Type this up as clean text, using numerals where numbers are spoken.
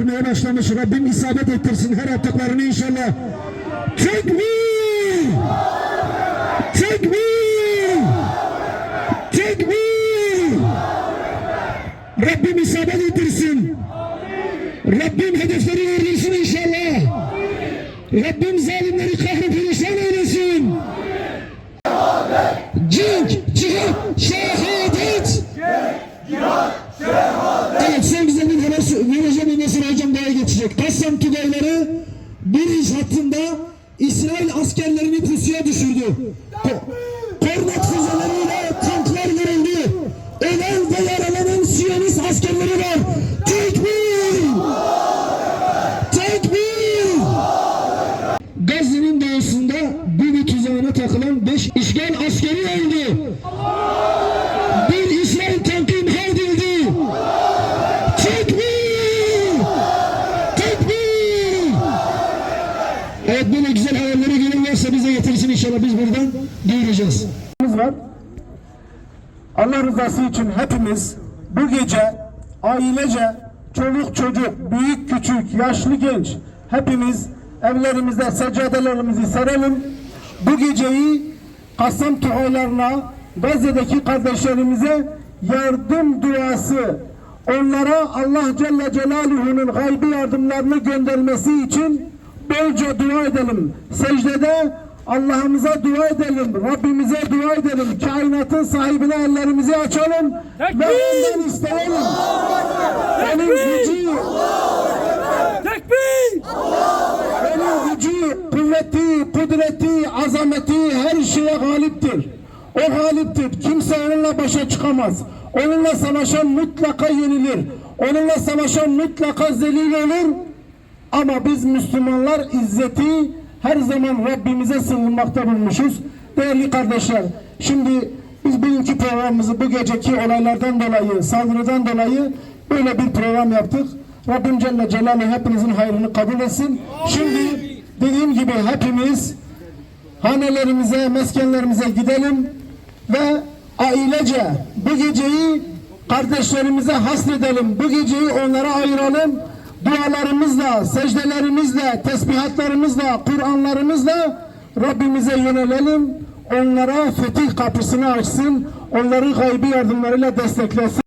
vermeye başlamış. Rabbim isabet ettirsin her attıklarını inşallah. Tekbir! Tekbir! Tekbir! Rabbim isabet ettirsin. Rabbim hedefleri verdirsin inşallah. Rabbim zalimleri kahri perişan eylesin. Cenk, cihat, şehadet. Evet, son güzel bir vereceğim Mesut Hocam daha geçecek. Kassam Tugayları bir hattında İsrail askerlerini pusuya düşürdü. Kornet füzeleriyle tanklar vuruldu. Ölen ve yaralanan Siyonist askerleri var. Tekbir! Tekbir! Gazze'nin doğusunda bir tuzağına takılan 5 işgal askeri öldü. Bir İsrail tankı imha edildi. Tekbir! Tekbir! Evet, böyle güzel hayalleri görürlerse bize getirsin inşallah, biz buradan duyuracağız. Var. Allah rızası için hepimiz bu gece ailece, çoluk çocuk, büyük küçük, yaşlı genç hepimiz evlerimizde seccadelerimizi serelim. Bu geceyi Kassam Tugaylarına, Gazze'deki kardeşlerimize yardım duası, onlara Allah Celle Celaluhu'nun gaybi yardımlarını göndermesi için bolca dua edelim. Secdede Allah'ımıza dua edelim, Rabbimize dua edelim, kainatın sahibine ellerimizi açalım ve ondan isteyelim. Onun gücü, onun gücü, kuvveti, kudreti, azameti her şeye galiptir. O galiptir. Kimse onunla başa çıkamaz. Onunla savaşan mutlaka yenilir. Onunla savaşan mutlaka zelil olur. Ama biz Müslümanlar izzeti her zaman Rabbimize sığınmakta bulmuşuz. Değerli kardeşler, şimdi biz bugünkü programımızı bu geceki olaylardan dolayı, saldırıdan dolayı böyle bir program yaptık. Rabbim Celle Celaluhu hepinizin hayrını kabul etsin. Şimdi dediğim gibi hepimiz hanelerimize, meskenlerimize gidelim ve ailece bu geceyi kardeşlerimize hasredelim. Bu geceyi onlara ayıralım. Dualarımızla, secdelerimizle, tesbihatlarımızla, Kur'anlarımızla Rabbimize yönelelim. Onlara fetih kapısını açsın. Onları gaybi yardımlarıyla desteklesin.